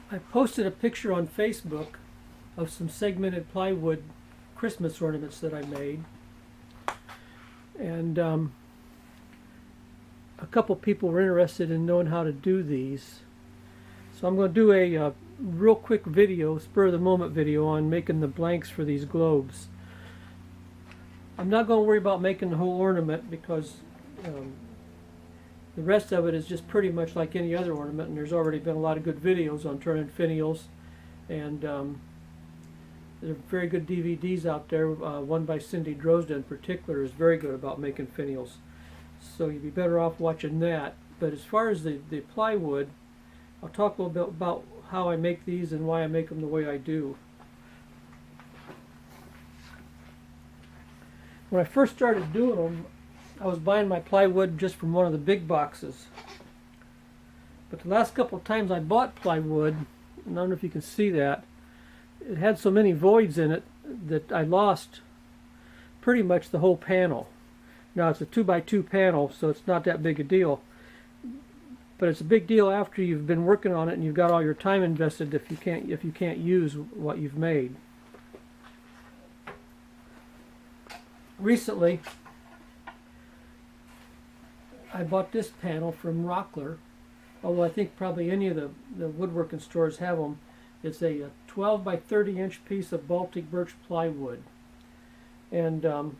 I posted a picture on Facebook of some segmented plywood Christmas ornaments that I made, and a couple people were interested in knowing how to do these. So I'm going to do a real quick video, spur of the moment video on making the blanks for these globes. I'm not going to worry about making the whole ornament because the rest of it is just pretty much like any other ornament, and there's already been a lot of good videos on turning finials, and there are very good DVDs out there. One by Cindy Drozda in particular is very good about making finials, so you'd be better off watching that. But as far as the plywood, I'll talk a little bit about how I make these and why I make them the way I do. When I first started doing them, I was buying my plywood just from one of the big boxes. But the last couple of times I bought plywood, and I don't know if you can see that, it had so many voids in it that I lost pretty much the whole panel. Now it's a 2x2 panel, so it's not that big a deal. But it's a big deal after you've been working on it and you've got all your time invested if you can't use what you've made. Recently, I bought this panel from Rockler, although I think probably any of the woodworking stores have them. It's a 12 by 30 inch piece of Baltic birch plywood. And the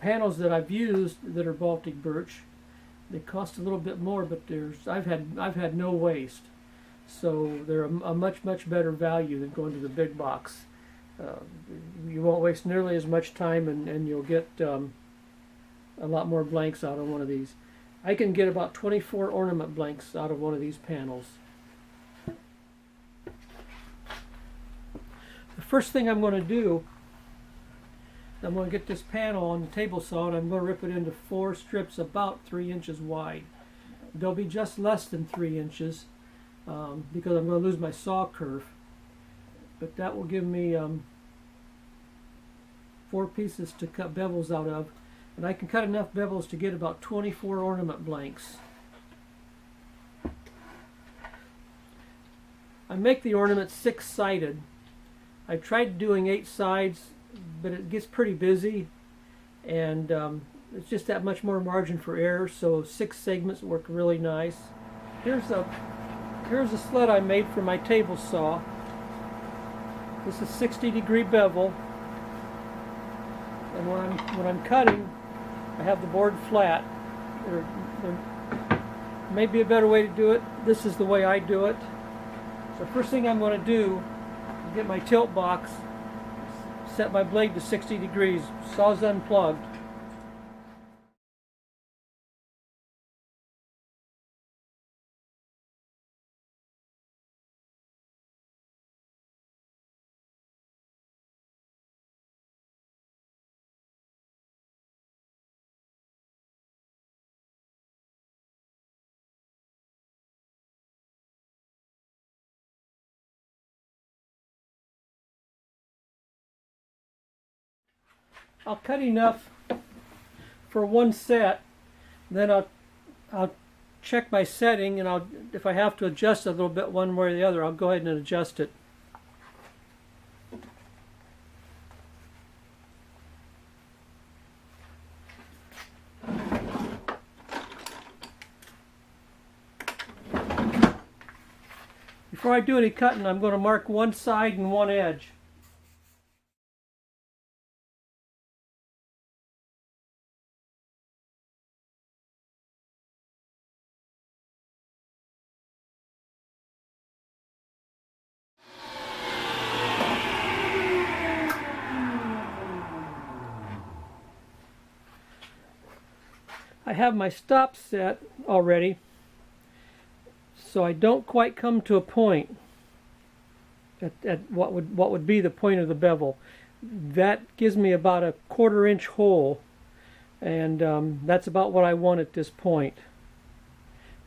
panels that I've used that are Baltic birch, they cost a little bit more, but I've had no waste. So they're a much better value than going to the big box. You won't waste nearly as much time, and you'll get a lot more blanks out of one of these. I can get about 24 ornament blanks out of one of these panels. The first thing I'm going to do, I'm going to get this panel on the table saw, and I'm going to rip it into 4 strips about 3 inches wide. They'll be just less than 3 inches because I'm going to lose my saw curve. But that will give me 4 pieces to cut bevels out of, and I can cut enough bevels to get about 24 ornament blanks. I make the ornament 6-sided. I tried doing 8 sides, but it gets pretty busy, and it's just that much more margin for error, so 6 segments work really nice. Here's a sled I made for my table saw. This is 60-degree bevel, and when I'm cutting, I have the board flat. There may be a better way to do it. This is the way I do it. So first thing I'm going to do is get my tilt box, set my blade to 60 degrees, saw's unplugged. I'll cut enough for one set, then I'll check my setting, and if I have to adjust a little bit one way or the other, I'll go ahead and adjust it. Before I do any cutting, I'm going to mark one side and one edge. I have my stop set already, so I don't quite come to a point at what would be the point of the bevel. That gives me about a 1/4 inch hole, and that's about what I want at this point.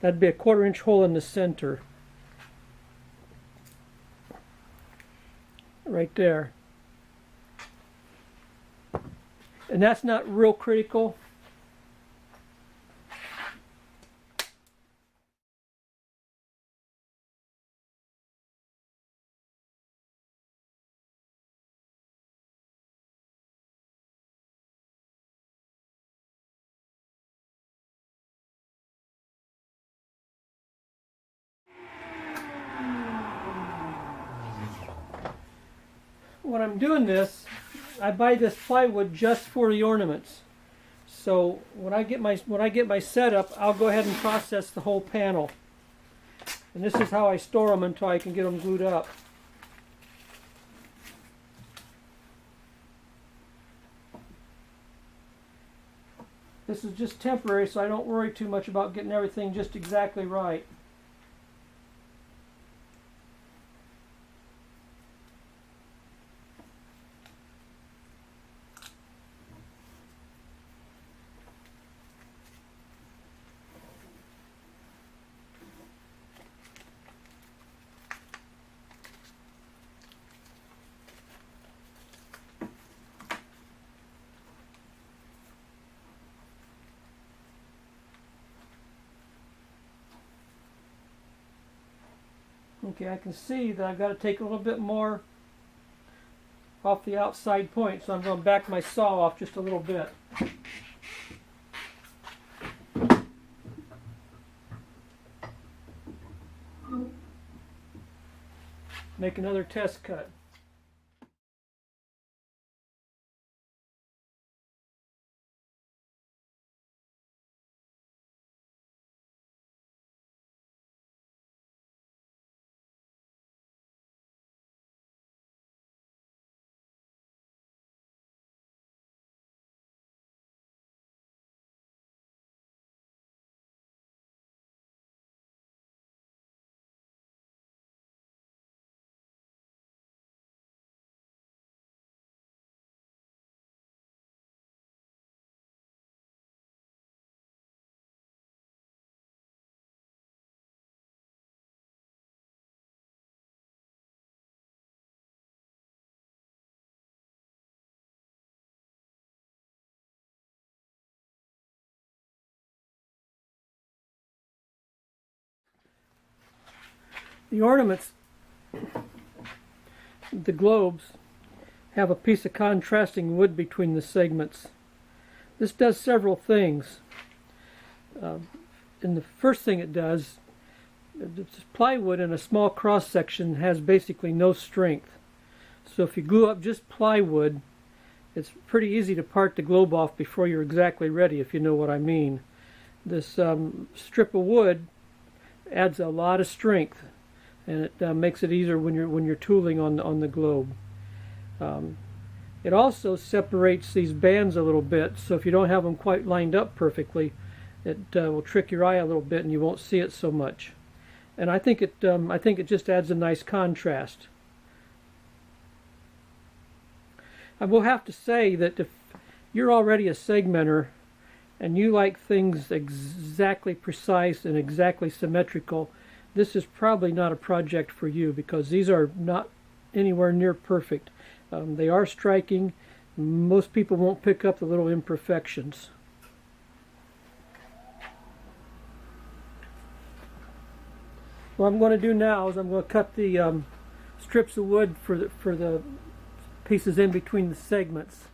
That'd be a 1/4 inch hole in the center, right there. And that's not real critical. when I'm doing this, I buy this plywood just for the ornaments. So when I get my setup, I'll go ahead and process the whole panel. And this is how I store them until I can get them glued up. This is just temporary, so I don't worry too much about getting everything just exactly right. Okay, I can see that I've got to take a little bit more off the outside point, so I'm going to back my saw off just a little bit. Make another test cut. The ornaments, the globes, have a piece of contrasting wood between the segments. This does several things. And the first thing it does, this plywood in a small cross section has basically no strength. So if you glue up just plywood, it's pretty easy to part the globe off before you're exactly ready, if you know what I mean. This strip of wood adds a lot of strength, and it makes it easier when you're tooling on the globe. It also separates these bands a little bit, so if you don't have them quite lined up perfectly, it will trick your eye a little bit and you won't see it so much. And I think it just adds a nice contrast. I will have to say that if you're already a segmenter and you like things exactly precise and exactly symmetrical, this is probably not a project for you, because these are not anywhere near perfect. They are striking. Most people won't pick up the little imperfections. What I'm going to do now is I'm going to cut the strips of wood for the pieces in between the segments.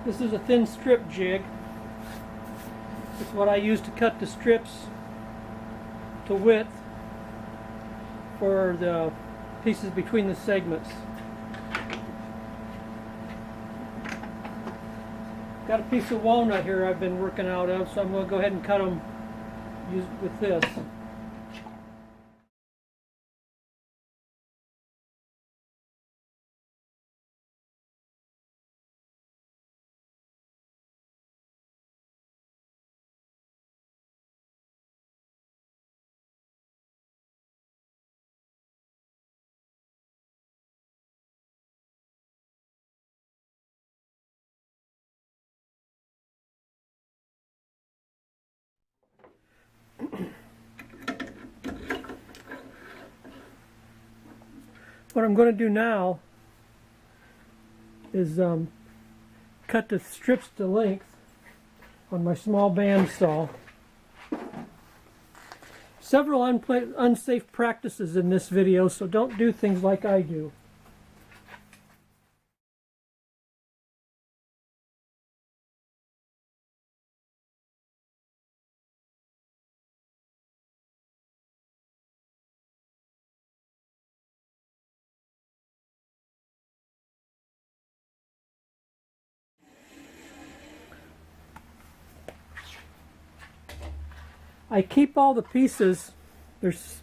This is a thin strip jig. It's what I use to cut the strips to width for the pieces between the segments. Got a piece of walnut here I've been working out of, so I'm going to go ahead and cut them with this. What I'm going to do now is cut the strips to length on my small bandsaw. Several unsafe practices in this video, so don't do things like I do. I keep all the pieces, there's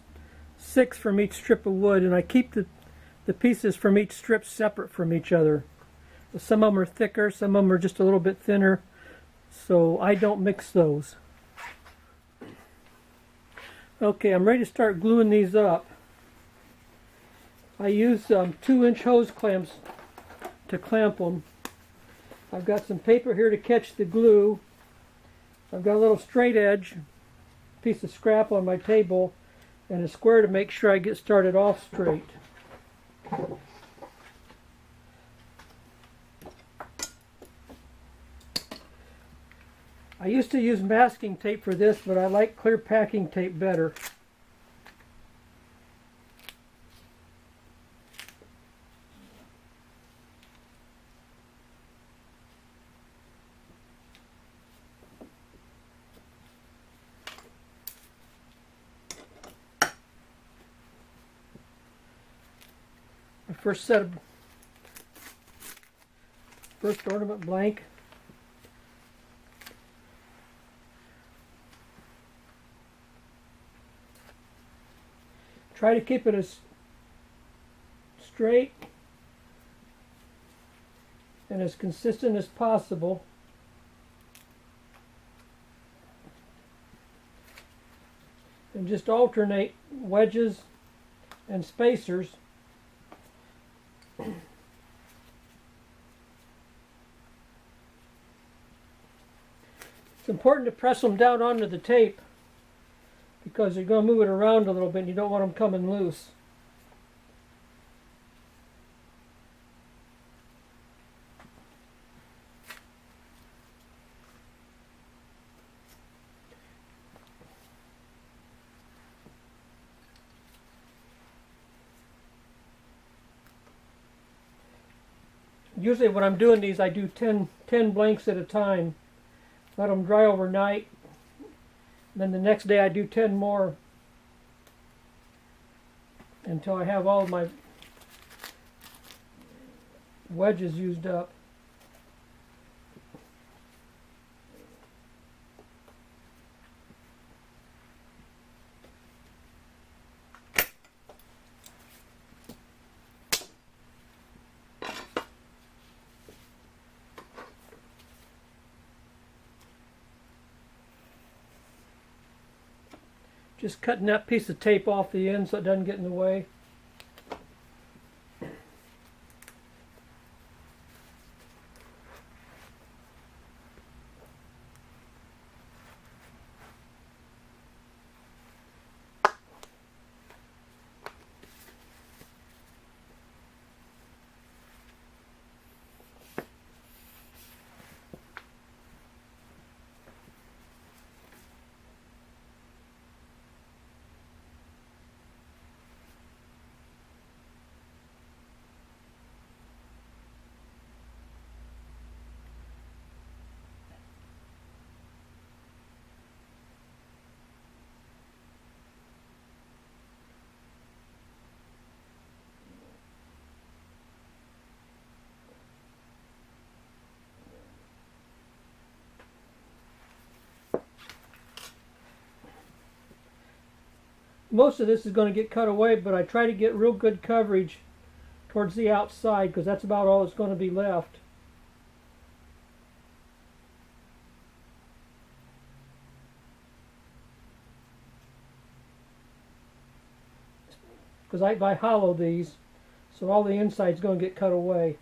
6 from each strip of wood, and I keep the pieces from each strip separate from each other. Some of them are thicker, some of them are just a little bit thinner, so I don't mix those. Okay, I'm ready to start gluing these up. I use 2-inch hose clamps to clamp them. I've got some paper here to catch the glue. I've got a little straight edge piece of scrap on my table and a square to make sure I get started off straight. I used to use masking tape for this, but I like clear packing tape better. First ornament blank. Try to keep it as straight and as consistent as possible. And just alternate wedges and spacers. It's important to press them down onto the tape because you're going to move it around a little bit and you don't want them coming loose. Usually when I'm doing these, I do 10 blanks at a time. Let them dry overnight. Then the next day I do 10 more until I have all of my wedges used up. Just cutting that piece of tape off the end so it doesn't get in the way. Most of this is going to get cut away, but I try to get real good coverage towards the outside because that's about all that's going to be left. Because I hollow these, so all the inside's going to get cut away.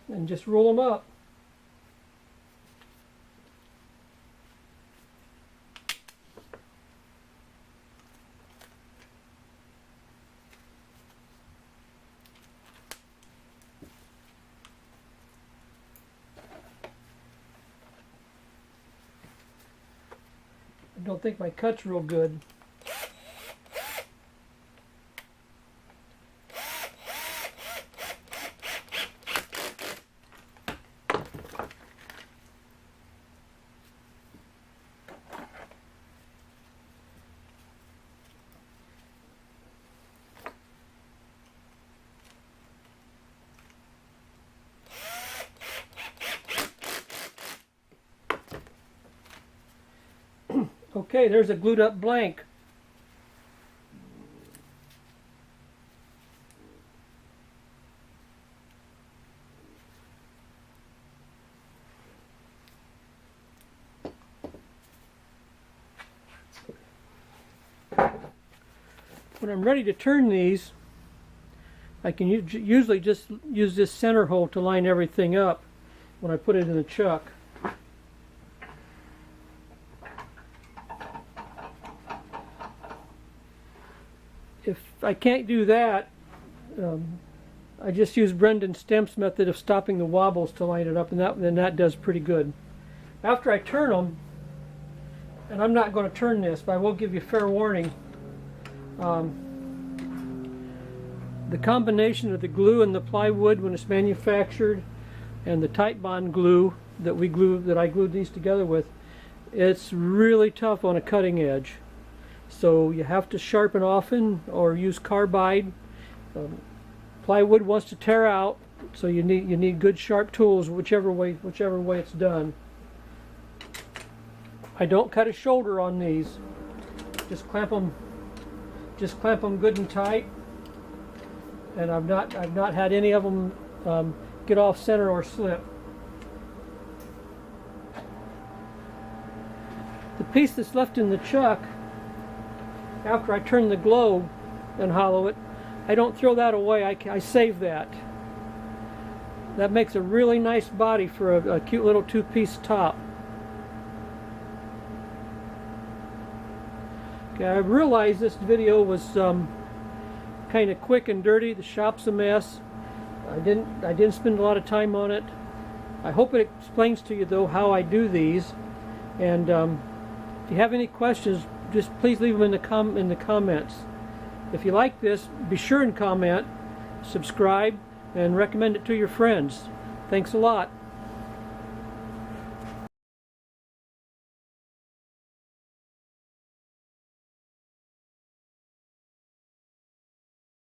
and just roll them up. I don't think my cut's real good. Okay, there's a glued up blank. When I'm ready to turn these, I can usually just use this center hole to line everything up when I put it in the chuck. If I can't do that, I just use Brendan Stemp's method of stopping the wobbles to line it up, and then that does pretty good. After I turn them, and I'm not going to turn this, but I will give you fair warning, the combination of the glue and the plywood when it's manufactured and the tight bond glue that I glued these together with, it's really tough on a cutting edge. So you have to sharpen often or use carbide. Plywood wants to tear out, so you need good sharp tools whichever way it's done. I don't cut a shoulder on these. Just clamp them good and tight. And I've not had any of them get off center or slip. The piece that's left in the chuck, after I turn the globe and hollow it, I don't throw that away. I save that. That makes a really nice body for a cute little two-piece top. Okay, I realized this video was kind of quick and dirty. The shop's a mess. I didn't spend a lot of time on it. I hope it explains to you though how I do these. And if you have any questions, just please leave them in the comments. If you like this, be sure and comment, subscribe, and recommend it to your friends. Thanks a lot.